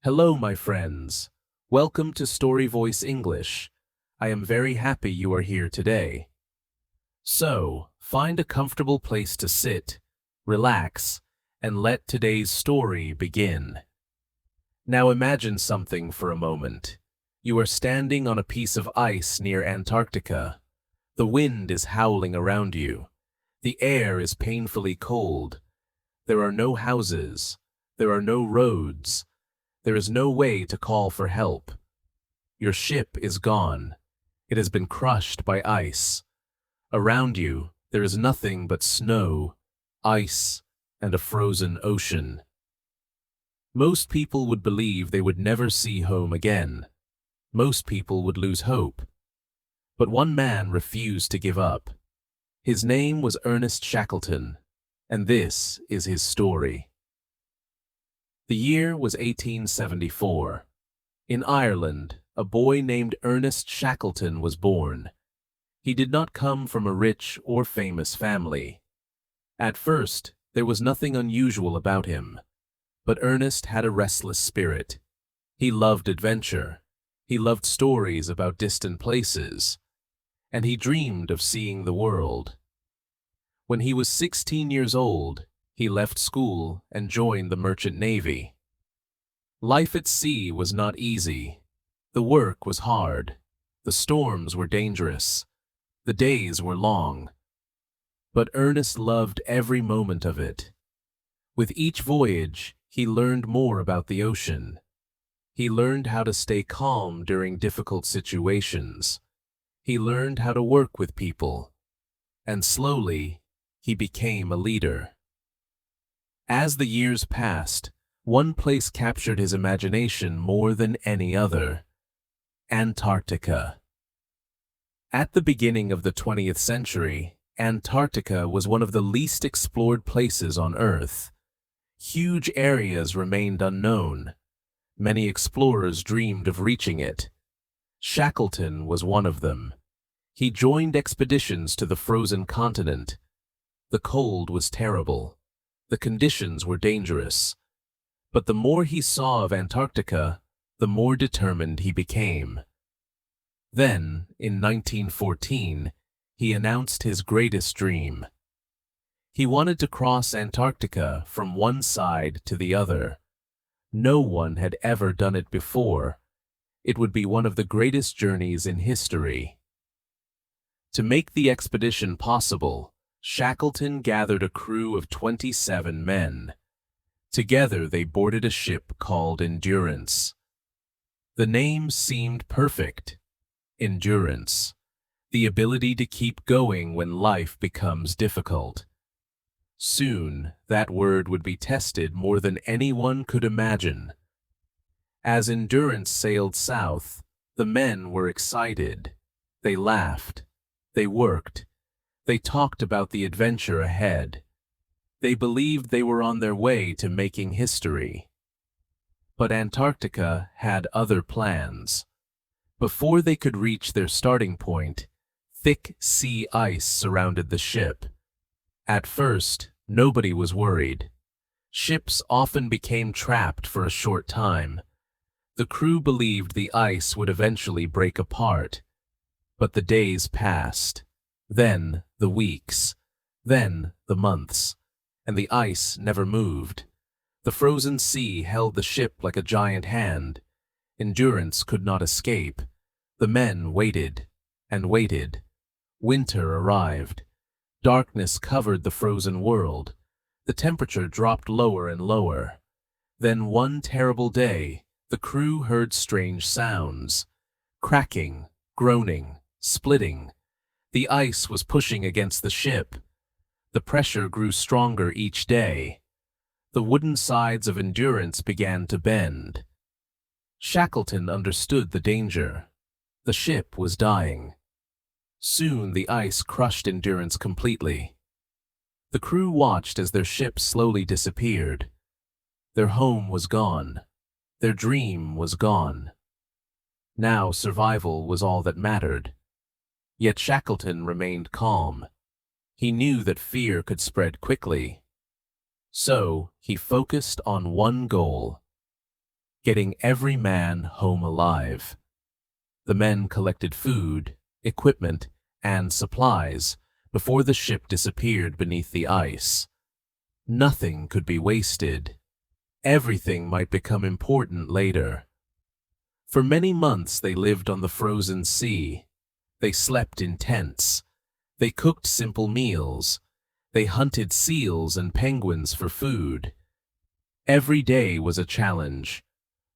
Hello, my friends. Welcome to Story Voice English. I am very happy you are here today. So, find a comfortable place to sit, relax, and let today's story begin. Now imagine something for a moment. You are standing on a piece of ice near Antarctica. The wind is howling around you. The air is painfully cold. There are no houses. There are no roads. There is no way to call for help. Your ship is gone. It has been crushed by ice. Around you, there is nothing but snow, ice, and a frozen ocean. Most people would believe they would never see home again. Most people would lose hope. But one man refused to give up. His name was Ernest Shackleton, and this is his story. The year was 1874. In Ireland, a boy named Ernest Shackleton was born. He did not come from a rich or famous family. At first, there was nothing unusual about him. But Ernest had a restless spirit. He loved adventure. He loved stories about distant places. And he dreamed of seeing the world. When he was 16 years old, he left school and joined the merchant navy. Life at sea was not easy. The work was hard. The storms were dangerous. The days were long. But Ernest loved every moment of it. With each voyage, he learned more about the ocean. He learned how to stay calm during difficult situations. He learned how to work with people. And slowly, he became a leader. As the years passed, one place captured his imagination more than any other: Antarctica. At the beginning of the 20th century, Antarctica was one of the least explored places on Earth. Huge areas remained unknown. Many explorers dreamed of reaching it. Shackleton was one of them. He joined expeditions to the frozen continent. The cold was terrible. The conditions were dangerous. But the more he saw of Antarctica, the more determined he became. Then, in 1914, he announced his greatest dream. He wanted to cross Antarctica from one side to the other. No one had ever done it before. It would be one of the greatest journeys in history. To make the expedition possible, Shackleton gathered a crew of 27 men. Together they boarded a ship called Endurance. The name seemed perfect. Endurance. The ability to keep going when life becomes difficult. Soon, that word would be tested more than anyone could imagine. As Endurance sailed south, the men were excited. They laughed. They worked. They talked about the adventure ahead. They believed they were on their way to making history. But Antarctica had other plans. Before they could reach their starting point, thick sea ice surrounded the ship. At first, nobody was worried. Ships often became trapped for a short time. The crew believed the ice would eventually break apart. But the days passed. Then the weeks. Then the months. And the ice never moved. The frozen sea held the ship like a giant hand. Endurance could not escape. The men waited and waited. Winter arrived. Darkness covered the frozen world. The temperature dropped lower and lower. Then one terrible day, the crew heard strange sounds. Cracking, groaning, splitting. The ice was pushing against the ship. The pressure grew stronger each day. The wooden sides of Endurance began to bend. Shackleton understood the danger. The ship was dying. Soon the ice crushed Endurance completely. The crew watched as their ship slowly disappeared. Their home was gone. Their dream was gone. Now survival was all that mattered. Yet Shackleton remained calm. He knew that fear could spread quickly. So he focused on one goal: getting every man home alive. The men collected food, equipment, and supplies before the ship disappeared beneath the ice. Nothing could be wasted. Everything might become important later. For many months they lived on the frozen sea. They slept in tents. They cooked simple meals. They hunted seals and penguins for food. Every day was a challenge.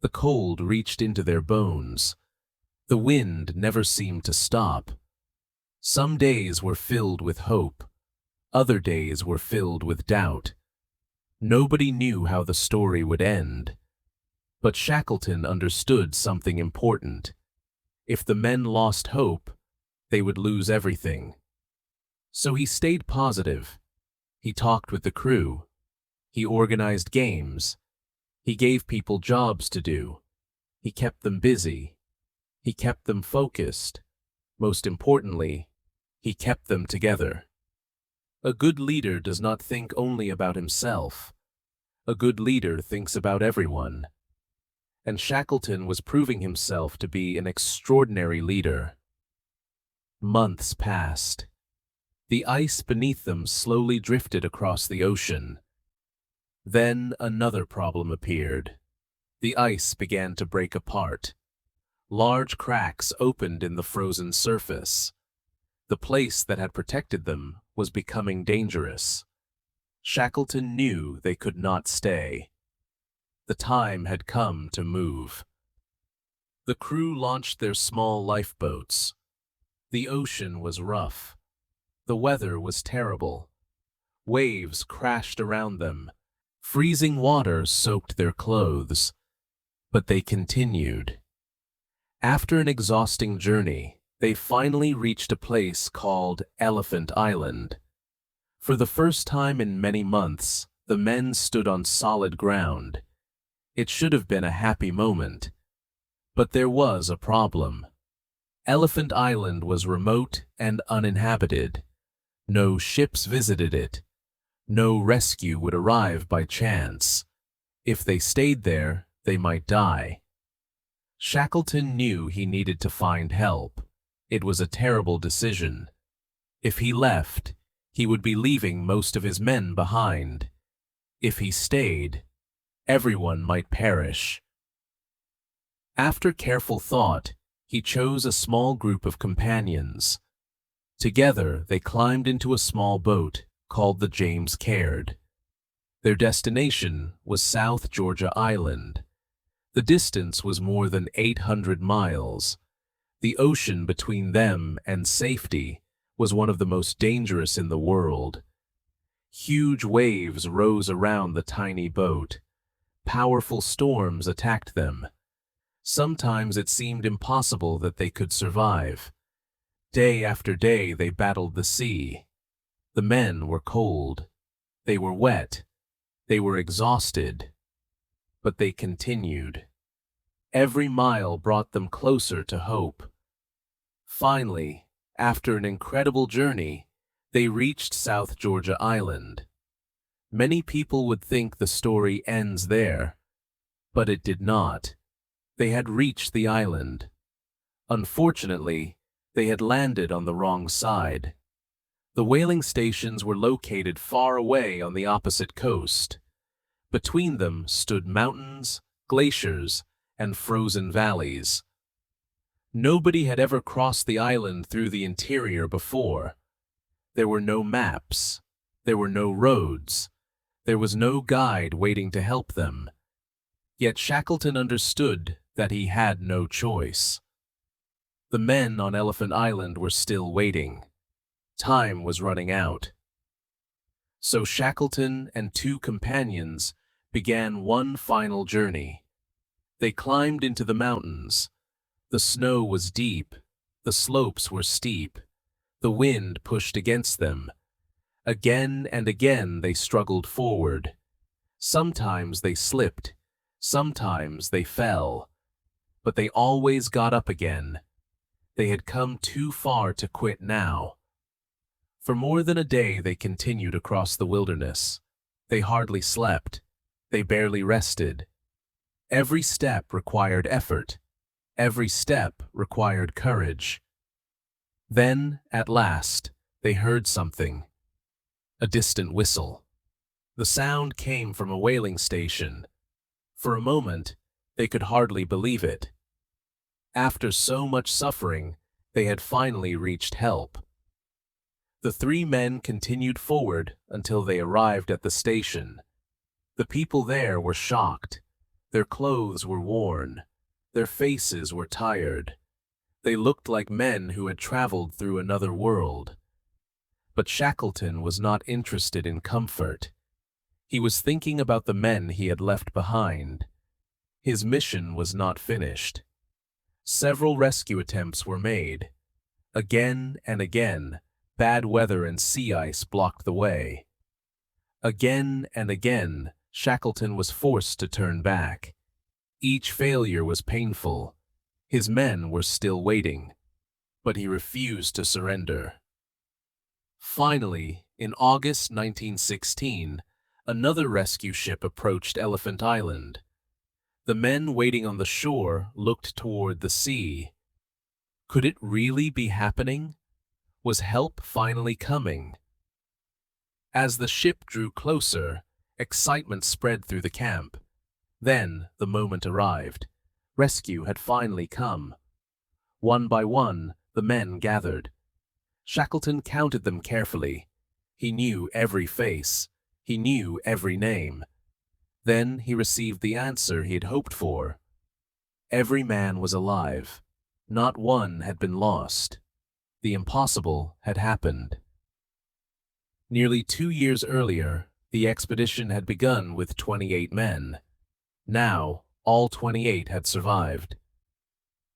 The cold reached into their bones. The wind never seemed to stop. Some days were filled with hope. Other days were filled with doubt. Nobody knew how the story would end. But Shackleton understood something important. If the men lost hope, they would lose everything. So he stayed positive. He talked with the crew. He organized games. He gave people jobs to do. He kept them busy. He kept them focused. Most importantly, he kept them together. A good leader does not think only about himself. A good leader thinks about everyone. And Shackleton was proving himself to be an extraordinary leader. Months passed. The ice beneath them slowly drifted across the ocean. Then another problem appeared. The ice began to break apart. Large cracks opened in the frozen surface. The place that had protected them was becoming dangerous. Shackleton knew they could not stay. The time had come to move. The crew launched their small lifeboats. The ocean was rough. The weather was terrible. Waves crashed around them. Freezing water soaked their clothes. But they continued. After an exhausting journey, they finally reached a place called Elephant Island. For the first time in many months, the men stood on solid ground. It should have been a happy moment. But there was a problem. Elephant Island was remote and uninhabited. No ships visited it. No rescue would arrive by chance. If they stayed there, they might die. Shackleton knew he needed to find help. It was a terrible decision. If he left, he would be leaving most of his men behind. If he stayed, everyone might perish. After careful thought, he chose a small group of companions. Together, they climbed into a small boat called the James Caird. Their destination was South Georgia Island. The distance was more than 800 miles. The ocean between them and safety was one of the most dangerous in the world. Huge waves rose around the tiny boat. Powerful storms attacked them. Sometimes it seemed impossible that they could survive. Day after day they battled the sea. The men were cold. They were wet. They were exhausted. But they continued. Every mile brought them closer to hope. Finally, after an incredible journey, they reached South Georgia Island. Many people would think the story ends there, but it did not. They had reached the island. Unfortunately, they had landed on the wrong side. The whaling stations were located far away on the opposite coast. Between them stood mountains, glaciers, and frozen valleys. Nobody had ever crossed the island through the interior before. There were no maps. There were no roads. There was no guide waiting to help them. Yet Shackleton understood that he had no choice. The men on Elephant Island were still waiting. Time was running out. So Shackleton and two companions began one final journey. They climbed into the mountains. The snow was deep. The slopes were steep. The wind pushed against them. Again and again they struggled forward. Sometimes they slipped. Sometimes they fell. But they always got up again. They had come too far to quit now. For more than a day they continued across the wilderness. They hardly slept. They barely rested. Every step required effort. Every step required courage. Then, at last, they heard something. A distant whistle. The sound came from a whaling station. For a moment, they could hardly believe it. After so much suffering, they had finally reached help. The three men continued forward until they arrived at the station. The people there were shocked. Their clothes were worn. Their faces were tired. They looked like men who had traveled through another world. But Shackleton was not interested in comfort. He was thinking about the men he had left behind. His mission was not finished. Several rescue attempts were made. Again and again, bad weather and sea ice blocked the way. Again and again, Shackleton was forced to turn back. Each failure was painful. His men were still waiting, but he refused to surrender. Finally, in August 1916, another rescue ship approached Elephant Island. The men waiting on the shore looked toward the sea. Could it really be happening? Was help finally coming? As the ship drew closer, excitement spread through the camp. Then the moment arrived. Rescue had finally come. One by one, the men gathered. Shackleton counted them carefully. He knew every face. He knew every name. Then he received the answer he had hoped for. Every man was alive. Not one had been lost. The impossible had happened. Nearly 2 years earlier, the expedition had begun with 28 men. Now, all 28 had survived.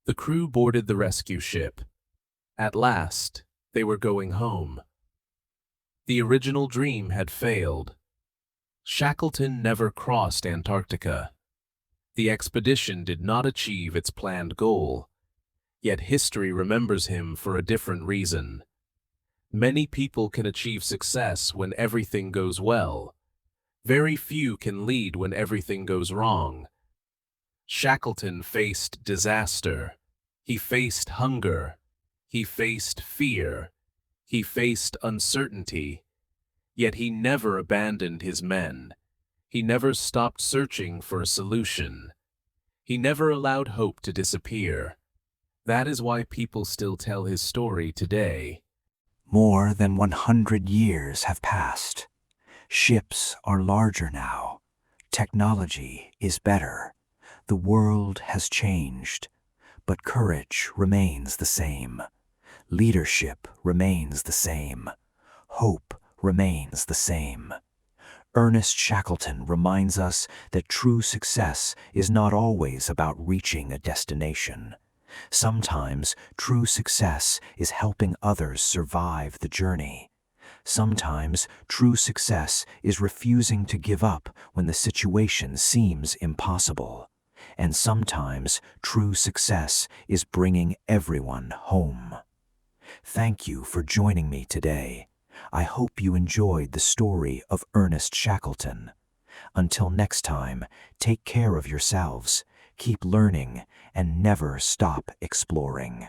The crew boarded the rescue ship. At last, they were going home. The original dream had failed. Shackleton never crossed Antarctica. The expedition did not achieve its planned goal. Yet history remembers him for a different reason. Many people can achieve success when everything goes well. Very few can lead when everything goes wrong. Shackleton faced disaster. He faced hunger. He faced fear. He faced uncertainty. Yet he never abandoned his men. He never stopped searching for a solution. He never allowed hope to disappear. That is why people still tell his story today. More than 100 years have passed. Ships are larger now. Technology is better. The world has changed. But courage remains the same. Leadership remains the same. Hope remains the same. Ernest Shackleton reminds us that true success is not always about reaching a destination. Sometimes true success is helping others survive the journey. Sometimes true success is refusing to give up when the situation seems impossible. And sometimes true success is bringing everyone home. Thank you for joining me today. I hope you enjoyed the story of Ernest Shackleton. Until next time, take care of yourselves, keep learning, and never stop exploring.